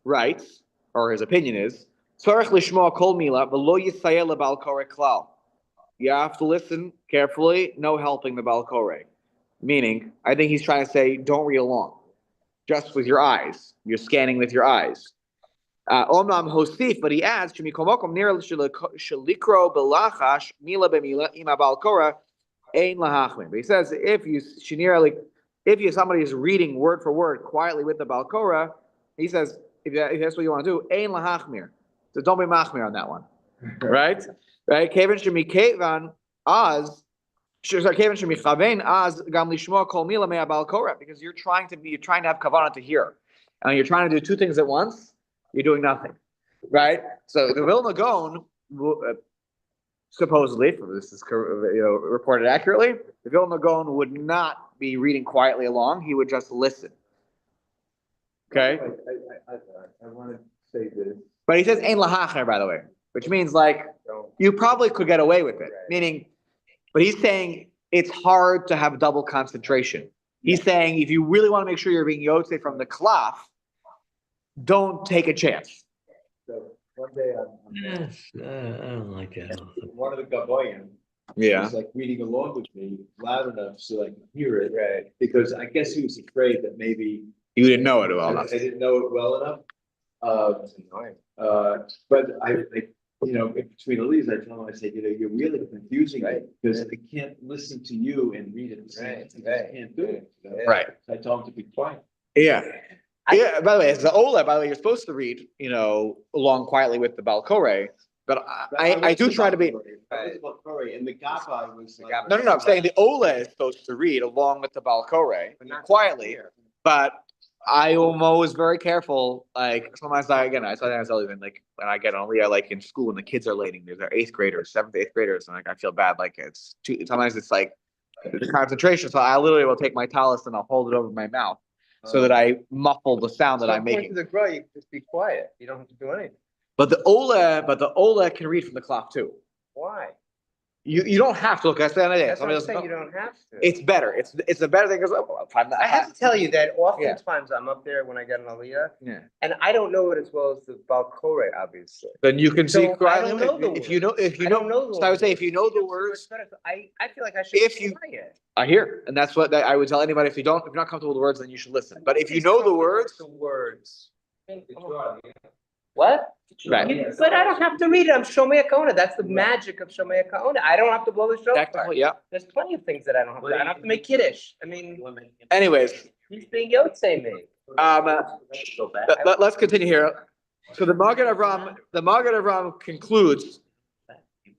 writes, or his opinion is, Tzarech lishmoa kol mila v'lo yisayeh lebal koreh klal. You have to listen carefully, no helping the Bal Koreh. Meaning, I think he's trying to say, don't read along, just with your eyes. You're scanning with your eyes. Omnam hosif, but he adds, "Shemikomokom nir shalikro belachash mila b'mila ima Bal Koreh ein lahachmin." But he says, if somebody is reading word for word quietly with the Bal Koreh, he says, if that's what you want to do, ein lahachmir. So don't be machmir on that one, right? Right? Kevan shemikevan az, kevan shemichaven az gam lishmoa kol mila mea Bal Koreh, because you're trying to have kavanah to hear, and you're trying to do two things at once. You're doing nothing, right? So the Vilna Gaon, supposedly, if this is reported accurately, the Vilna Gaon would not be reading quietly along. He would just listen. Okay. I want to say this. But he says "ein lahacher," by the way, which means like you probably could get away with it. Meaning, but he's saying it's hard to have double concentration. He's saying if you really want to make sure you're being yotze from the klaf, don't take a chance. So one day I don't like that. one of the Gaboyim was like reading along with me loud enough so I could hear it. Right. Because I guess he was afraid that maybe You didn't know it well I enough. didn't know it well enough. That's annoying. But I in between the leaves, I tell him, I say, you're really confusing me because I can't listen to you and read it. Right. I can't do it. Right. So I told him to be quiet. Yeah. Yeah. By the way, as the Ola, you're supposed to read, along quietly with the Bal Koreh. But I do try to be. And the Gabbai was. No. I'm saying the Ola is supposed to read along with the Bal Koreh quietly. But I am always very careful. Like sometimes I tell even like when I get on Leah, like in school and the kids are learning, they're 8th graders, 7th, 8th graders, and like I feel bad. Like sometimes it's like the concentration. So I literally will take my talus and I'll hold it over my mouth so that I muffle the sound that I'm making. To the grow, you just be quiet. You don't have to do anything. But the Ola can read from the clock too. Why? You don't have to look. That's the end of the day. That's what I'm saying. You don't have to. It's better. It's a better thing because I have to tell you that oftentimes I'm up there when I get an aliyah, and I don't know it as well as the Bal Koreh, obviously. Then you can see. I don't know the if you know. So I would say if you know the words. I feel like I should be quiet. I hear, and that's what I would tell anybody. If you're not comfortable with the words, then you should listen. But if you know the words, What? Right. But I don't have to read it. I'm Shomei Kona. That's the magic of Shomei Kona. I don't have to blow the shofar. technically, yeah. There's plenty of things that I don't have to. I don't have to make kiddush. I mean, Anyways, he's being Yotzei me. let's continue here. So the Magen Avram concludes,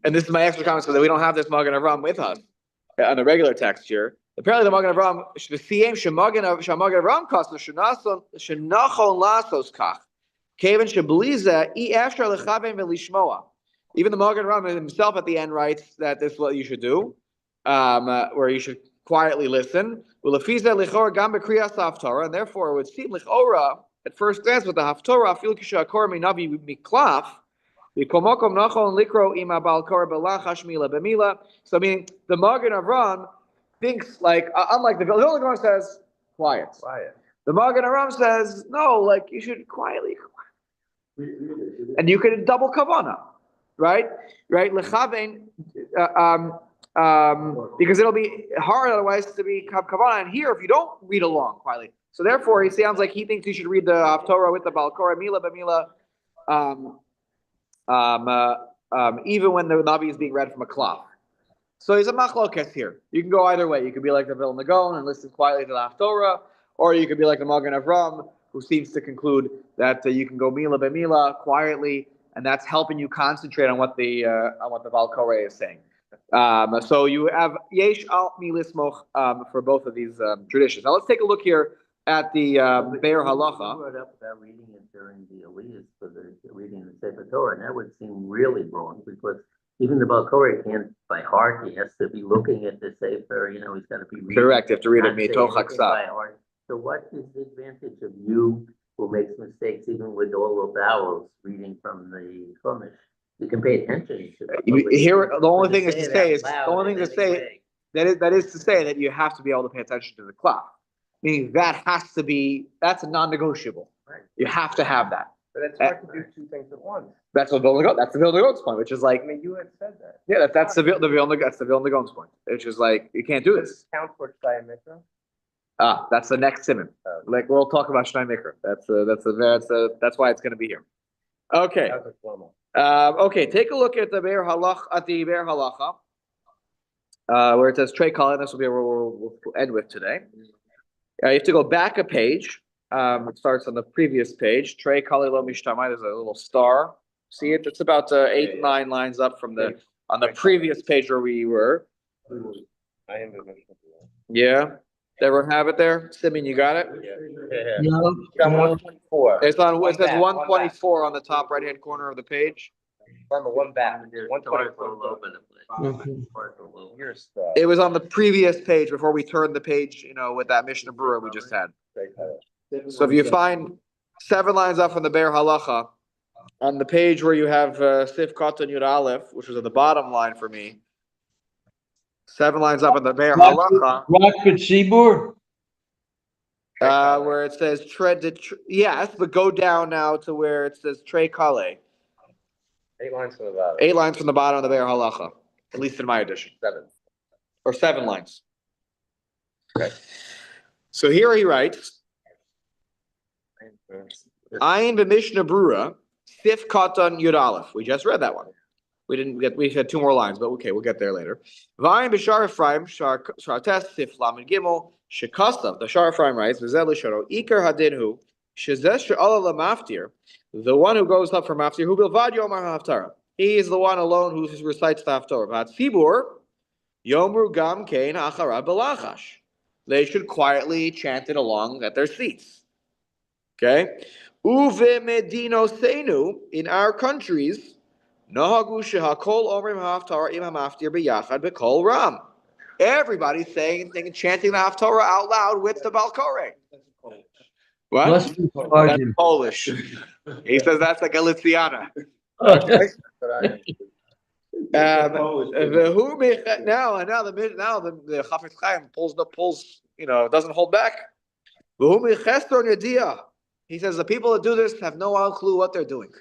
and this is my extra comment so that we don't have this Magen Avram with us on the regular text here. Apparently, the Magen Avram, the siyem shemagen Avram kasu shenachon lasos kach. Even the Magen Avram himself at the end writes that this is what you should do, where you should quietly listen. And therefore, it would seem lichora at first glance with the haftorah So meaning the Magen Avram thinks like unlike the Vilna Gaon says quiet. The Magen Avram says no, like you should quietly. And you can double kavana, right? Lechavein, because it'll be hard otherwise to be kavana. And here, if you don't read along quietly, so therefore, he sounds like he thinks you should read the Haftorah with the Bal Koreh, Mila b'Mila, even when the Navi is being read from a cloth. So he's a machlokes here. You can go either way. You could be like the Vilna Gaon and listen quietly to the Haftorah, or you could be like the Magen Avram, who seems to conclude that you can go mila b'mila quietly, and that's helping you concentrate on what the Baal Koreh is saying. So you have yesh al milismoch for both of these traditions. Now let's take a look here at the Be'er Halacha. You brought up about reading it during the Aliyahs for the reading the Sefer Torah, and that would seem really wrong because even the Baal Koreh can't by heart. He has to be looking at the Sefer. You know, he's got to be reading. Correct. You have to read it not saying mitoch anything haksav. by heart. So what is the advantage of you who makes mistakes even with all the vowels reading from the Chumash? You can pay attention. Here, the only thing is Say to it say out is the loud only thing in to any say way. that is to say that you have to be able to pay attention to the clock. Meaning that's a non-negotiable. Right. You have to have that. But it's hard to do two things at once. That's the Vilna Gaon's point, which is like, I mean, you had said that. yeah, that's the Vilna Gaon's point, which is like you can't do Does this. this count for Shtayim Mikra? That's the next simon. Like we'll talk about Shnai Mikra. That's why it's going to be here. Okay. That was a Shlomo. Okay. Take a look at the Be'er Halacha, where it says Trey Kala. This will be where we'll end with today. You have to go back a page. It starts on the previous page. Trey Kala Lo Mishtamai. There's a little star. See it? It's about 8-9 lines up from on the previous page where we were. I am the Mishnah. Yeah. Everyone have it there? Simeon, you got it? Yeah. No, It's on no. 124. It says One back, 124 on the top right-hand corner of the page. On the one back, There's 124. all over the place. Okay. All over. Your stuff. It was on the previous page before we turned the page, with that Mishnah Berurah we just had. So if you find 7 lines up from the Be'er Halacha, on the page where you have Sif Katan Yud Aleph, which was at the bottom line for me, 7 lines up in the Be'er Halacha, Rockford Seaboard? where it says yes, but go down now to where it says Trey Kale. 8 lines from the bottom. 8 lines from the bottom of the Be'er Halacha, at least in my edition. 7. Or 7 lines. Okay. So here he writes, Ayin b'Mishnah Berurah, Sif Katan Yud Aleph. We just read that one. We had 2 more lines, but okay, we'll get there later. V'ayin b'Shar Ephraim, Shar Tes, Sif Lamed Gimel, Shekasav. The Shar Ephraim writes, V'zeh l'sharo, Ikar hadinhu, Shezeh she'ala lamaftir, the one who goes up for maftir, who bilvad yomar haftarah. He is the one alone who recites the haftarah. V'atzibur, Yomru gam kein achara belachash. They should quietly chant it along at their seats. Okay? Uve medino senu, in our countries, nahagu shehakol omrim haftarah im hamaftir biyachad bekol ram. Everybody's saying and chanting the haftarah out loud with the Baal Koreh. What? Must be That's Sergeant. Polish. He says that's like Galiciana. Now the Chafetz Chaim pulls, doesn't hold back. He says the people that do this have no clue what they're doing.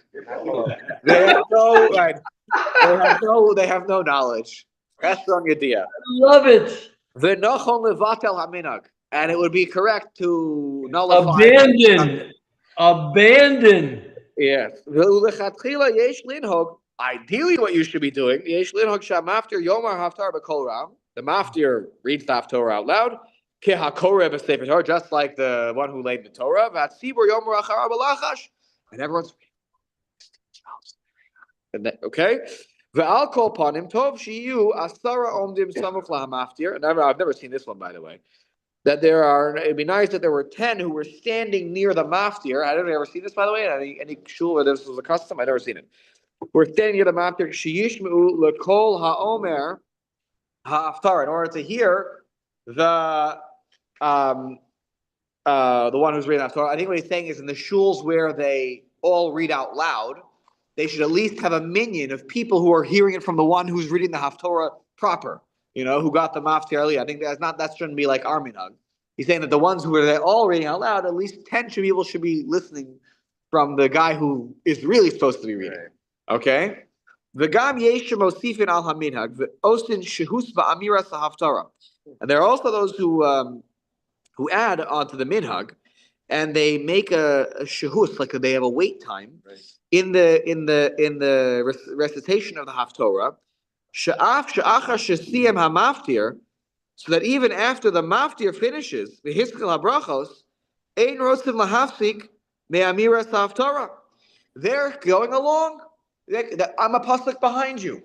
They have no knowledge. Love it. And it would be correct to nullify. Abandon. Yes. Ideally, what you should be doing, the maftir reads the Haftorah out loud, just like the one who laid the Torah, and everyone's okay. I'll call upon him. And I've never seen this one, by the way. It'd be nice that there were 10 who were standing near the maftir. I don't ever see this, by the way. Any shul where this was a custom, I've never seen it. We're standing near the maftir. Sheyishmeu lekol haomer haftarah, in order to hear the one who's reading haftarah. I think what he's saying is in the shuls where they all read out loud, they should at least have a minyan of people who are hearing it from the one who's reading the haftarah proper. Who got the maftir early. I think that shouldn't be like our minhag. He's saying that the ones who are all reading out loud, at least 10 people should be listening from the guy who is really supposed to be reading. Okay? V'gam yeshem osifin al haminhag v'osin shehus ba'amiras haftarah. And there are also those who add onto the minhag, and they make a shehus, like they have a wait time in the recitation of the Haftorah, she'af she'achar shesiyem hamaftir, so that even after the maftir finishes, the hiskel habrachos, ein rosim lahafsik me'amiras Haftorah. They're going along. I'm a pasuk behind you,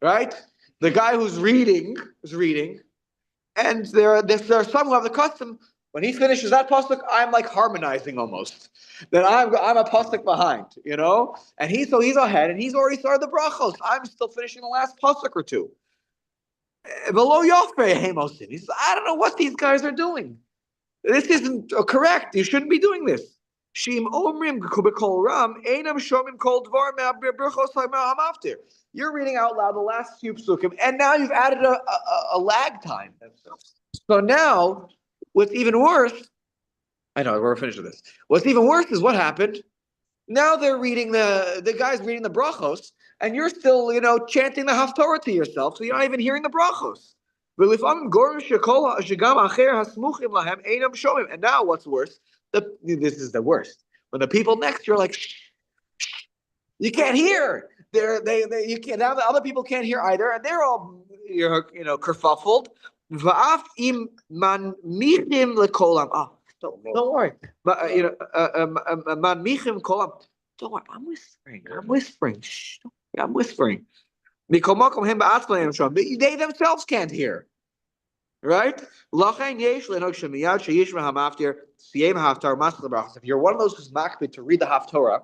right? The guy who's reading is reading, and there are some who have the custom. When he finishes that pasuk, I'm like harmonizing almost. That I'm a pasuk behind, and he's ahead, and he's already started the brachos. I'm still finishing the last pasuk or two. Below Yofre Hamosin. He says, I don't know what these guys are doing. This isn't correct. You shouldn't be doing this. Shim omrim kubekol ram einam shomim kol dvar me'abrachos ha'maftir. You're reading out loud the last few psukim, and now you've added a lag time. So now, what's even worse, I know we're finished with this. What's even worse is what happened. Now they're reading the guy's reading the brachos, and you're still, chanting the Haftorah to yourself, so you're not even hearing the brachos. And now what's worse? This is the worst. When the people next, you're like, shh, you can't hear. You can't. Now the other people can't hear either, and they're all kerfuffled. Don't worry. But don't worry. I'm whispering. Shh. I'm whispering. They themselves can't hear. Right? If you're one of those who's makbid to read the Haftorah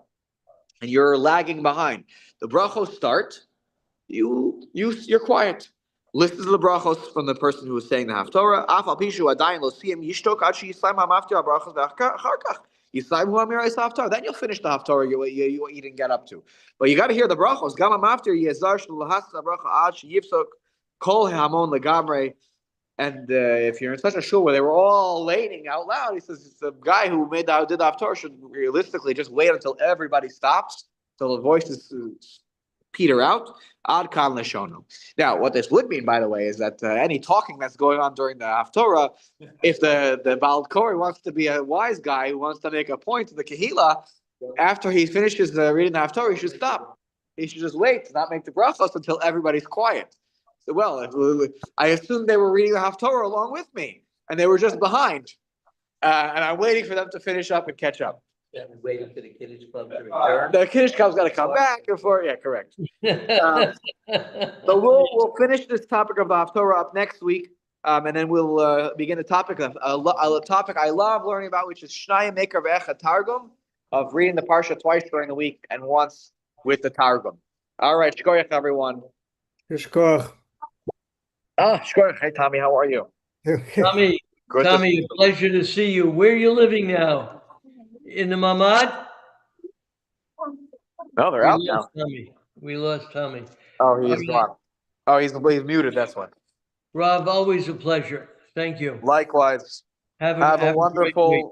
and you're lagging behind, the brachos start, you're quiet. Listen to the brachos from the person who is saying the Haftorah. Then you'll finish the Haftorah you didn't get up to. But you got to hear the brachos. And if you're in such a shul where they were all laning out loud, he says the guy who did the Haftorah should realistically just wait until everybody stops, till the voices peter out. Ad kan leshono. Now, what this would mean, by the way, is that any talking that's going on during the Haftorah, if the Baal Kori wants to be a wise guy who wants to make a point to the Kehila, after he finishes reading the Haftorah, he should stop. He should just wait to not make the brachos until everybody's quiet. So, I assumed they were reading the Haftorah along with me, and they were just behind. And I'm waiting for them to finish up and catch up. Yeah, waiting for the Kiddush Club to return. The Kiddush Club's got to come back before. Yeah, correct. So we'll finish this topic of the Haftorah up next week, and then we'll begin the topic of a topic I love learning about, which is Shnayim Meker Ve'echa Targum, of reading the parsha twice during the week and once with the Targum. All right, shkoyach everyone. Shkoyach. Shkoyach. Hey Tommy, how are you? Tommy, a pleasure to see you. Where are you living now? In the Mamad? No, they're out now. We lost Tommy. Oh, he's gone. Oh, he's muted. That's one. Rob, always a pleasure. Thank you. Likewise. Have a wonderful day.